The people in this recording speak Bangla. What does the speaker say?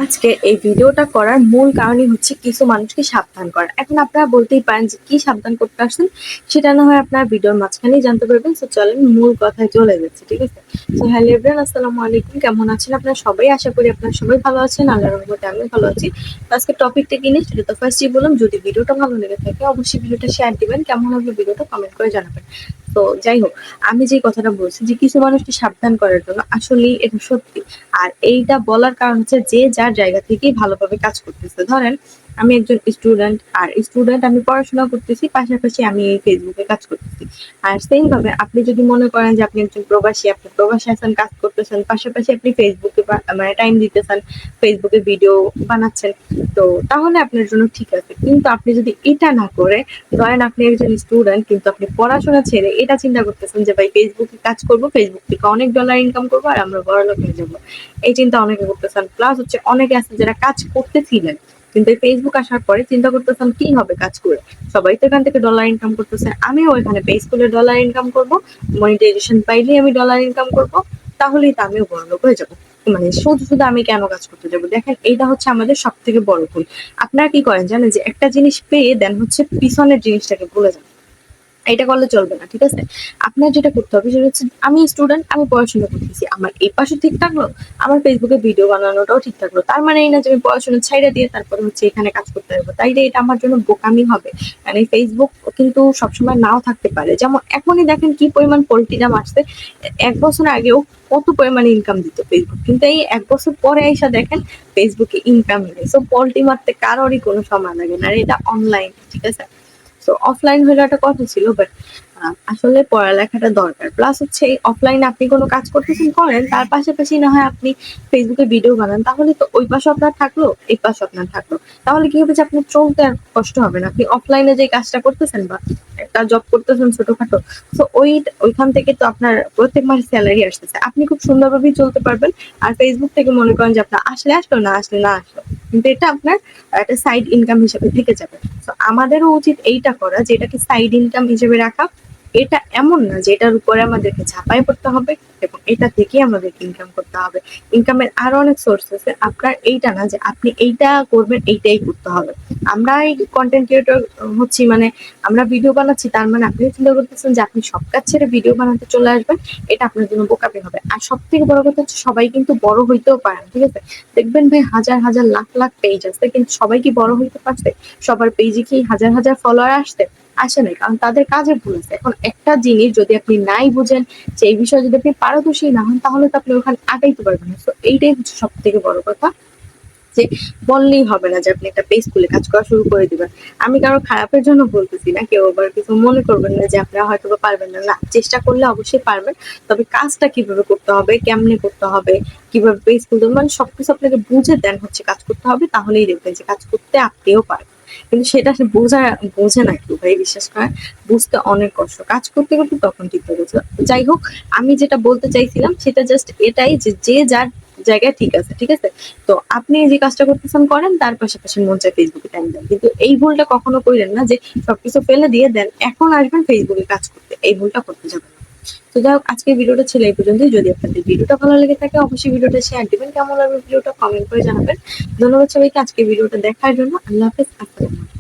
আজকে এই ভিডিওটা করার মূল কারণই হচ্ছে কিছু মানুষকে সাবধান করা। এখন আপনারা বলতেই পারেন যে কি সাবধান করতে আসছেন, সেটা না হয় আপনারা ভিডিওর মাঝখানেই জানতে পারবেন। তো চলেন মূল কথায় চলে যাচ্ছে, ঠিক আছে? তো হ্যালো এভরিওয়ান, আসসালামু আলাইকুম। কেমন আছেন আপনারা সবাই? আশা করি আপনারা সবাই ভালো আছেন। আল্লাহর রহমতে আমিও ভালো আছি। তো আজকে টপিকটা কি নিয়ে সেটা তো ফার্স্টই বললাম, যদি ভিডিওটা ভালো লেগে থাকে অবশ্যই ভিডিওটা শেয়ার দিবেন, কেমন লাগলো ভিডিওটা কমেন্ট করে জানাবেন। তো যাই হোক, আমি যে কথাটা বলছি যে কিছু মানুষকে সাবধান করার জন্য, আসলেই এটা সত্যি। আর এইটা বলার কারণ হচ্ছে যে যার জায়গা থেকেই ভালোভাবে কাজ করতেছে। ধরেন আমি একজন স্টুডেন্ট, আর স্টুডেন্ট আমি পড়াশোনা করতেছি, পাশাপাশি আমি এই ফেসবুকে কাজ করতেছি। আর সেম ভাবে আপনি যদি মনে করেন যে আপনি একজন প্রবাসী, আপনি প্রবাসী আছেন, কাজ করতেছেন, পাশাপাশি আপনি ফেসবুকে মানে টাইম দিতেছেন, ফেসবুকে ভিডিও বানাচ্ছেন, তো তাহলে আপনার জন্য ঠিক আছে। কিন্তু আপনি যদি এটা না করে, ধরেন আপনি একজন স্টুডেন্ট কিন্তু আপনি পড়াশোনা ছেড়ে এটা চিন্তা করতেছেন যে ভাই ফেসবুকে কাজ করব, ফেসবুক থেকে অনেক ডলার ইনকাম করবো আর আমরা বড়লোক হয়ে যাবো, এই চিন্তা অনেকে করতেছেন। প্লাস হচ্ছে অনেকে আছে যারা কাজ করতেছিলেন কিন্তু এই ফেসবুক আসার পরে চিন্তা করতেছেন কি হবে কাজ করে, সবাই তো এখান থেকে ডলার ইনকাম করতেছে, আমিও এখানে পেজ করে ডলার ইনকাম করব, মনিটাইজেশন পাইলেই আমি ডলার ইনকাম করব, তাহলেই তো আমিও বড়লোক হয়ে যাবো। মানে শুধু শুধু আমি কেন কাজ করতে যাবো? দেখেন এইটা হচ্ছে আমাদের সব থেকে বড় ভুল। আপনারা কি করেন জানেন, যে একটা জিনিস পেয়ে দেন হচ্ছে পিছনের জিনিসটাকে ভুলে যান। এটা করলে চলবে না, ঠিক আছে? আপনার যেটা করতে হবে সেটা হচ্ছে, আমি স্টুডেন্ট, আমি পড়াশোনা করতেছি, আমার এই পাশে ঠিক থাকলো, আমার ফেসবুকে ভিডিও বানানোটাও ঠিক থাকলো, তার মানে এই না যে আমি পড়াশোনা ছাইড়া দিয়ে তারপরে হচ্ছে এখানে কাজ করতে পারবো, তাইলে এটা আমার জন্য বোকামি হবে। কারণ এই ফেসবুক কিন্তু সবসময় নাও থাকতে পারে। যেমন এখনই দেখেন কি পরিমাণ পোল্ট্রি দাম আসছে, এক বছর আগেও কত পরিমাণে ইনকাম দিত ফেসবুক, কিন্তু এই এক বছর পরে এসে দেখেন ফেসবুকে ইনকাম নেই। সো পোল্ট্রি মারতে কারোরই কোনো সময় লাগে না, আর এটা অনলাইন, ঠিক আছে? তো অফলাইন হলে একটা কথা ছিল, বাট আসলে পড়ালেখাটা দরকার। প্লাস হচ্ছে এই অফলাইনে আপনি কোনো কাজ করতেছেন করেন, তার পাশাপাশি না হয় আপনি ফেসবুকে ভিডিও বানান, তাহলে তো ওই পাশে আপনার থাকলো, এই পাশে আপনার থাকলো। তাহলে কি হবে যে আপনার চলতে আর কষ্ট হবে না। আপনি অফলাইনে যে কাজটা করতেছেন বা একটা জব করতেছেন ছোটখাটো, তো ওইখান থেকে তো আপনার প্রত্যেক মাসে স্যালারি আসতেছে, আপনি খুব সুন্দরভাবেই চলতে পারবেন। আর ফেসবুক থেকে মনে করেন যে আপনার আসলে আসলো, না আসলে না আসলো, কিন্তু এটা আপনার একটা সাইড ইনকাম হিসেবে থেকে যাবে। তো আমাদেরও উচিত এইটা করা, যে এটাকে সাইড ইনকাম হিসেবে রাখা। এটা এমন না যে এটার উপরে আমাদেরকে ঝাঁপাই পড়তে হবে এবং এটা থেকেই আমাদেরকে ইনকাম করতে হবে। ইনকামের আরো অনেক সোর্স আছে, আপনার এইটা না যে আপনি এইটা করবেন এইটাই করতে হবে। আমরা এই কন্টেন্ট ক্রিয়েটর হচ্ছি, মানে আমরা ভিডিও বানাচ্ছি, তার মানে আপনি চিন্তা করতেছেন যে আপনি সব কাজ ছেড়ে ভিডিও বানাতে চলে আসবেন, এটা আপনার জন্য বোকামি হবে। আর সব থেকে বড় কথা হচ্ছে, সবাই কিন্তু বড় হইতেও পারে না, ঠিক আছে? দেখবেন ভাই হাজার হাজার লাখ লাখ পেজ আছে, কিন্তু সবাই কি বড় হইতে পারছে? সবার পেজে কি হাজার হাজার ফলোয়ার আসছে? আসে নাই, কারণ তাদের কাজে ভুল আছে। এখন একটা জিনিস যদি আপনি নাই বুঝেন, যে এই বিষয়ে যদি আপনি পারদর্শী না হন, তাহলে তো আপনি ওখানে আগাইতে পারবেন না। তো এইটাই হচ্ছে সব থেকে বড় কথা, যে বললেই হবে না যে আপনি একটা পেজ খুলে কাজ করা শুরু করে দিবেন। আমি কারো খারাপের জন্য বলতেছি না, কেউ আবার কিছু মনে করবেন না যে আপনারা হয়তো বা পারবেন না, না, চেষ্টা করলে অবশ্যই পারবেন। তবে কাজটা কিভাবে করতে হবে, কেমনে করতে হবে, কিভাবে পেজ খুলতে হবে, মানে সবকিছু আপনাকে বুঝে দেন হচ্ছে কাজ করতে হবে, তাহলেই দেখবেন যে কাজ করতে আপনিও পারবেন। কিন্তু সেটা সে বোঝে না কেউ ভাই, বিশ্বাস করেন, বুঝতে অনেক কষ্ট, কাজ করতে করতে তখন ঠিক হয়ে গেছে। যাই হোক, আমি যেটা বলতে চাইছিলাম সেটা জাস্ট এটাই যে যে যার জায়গায় ঠিক আছে, ঠিক আছে? তো আপনি যে কাজটা করতেছেন করেন, তার পাশাপাশি মন চায় ফেসবুকে টাইম দেন, কিন্তু এই ভুলটা কখনো করেন না যে সবকিছু ফেলে দিয়ে দেন এখন আসবেন ফেসবুকে কাজ করতে, এই ভুলটা করতে যাবেন না। তো যাই হোক, আজকের ভিডিওটা ছিল এই পর্যন্তই। যদি আপনাদের ভিডিওটা ভালো লেগে থাকে অবশ্যই ভিডিওটা শেয়ার দিবেন, কেমন লাগবে ভিডিওটা কমেন্ট করে জানাবেন। ধন্যবাদ সবাইকে আজকের ভিডিওটা দেখার জন্য। আল্লাহ হাফেজ, আসসালামু আলাইকুম।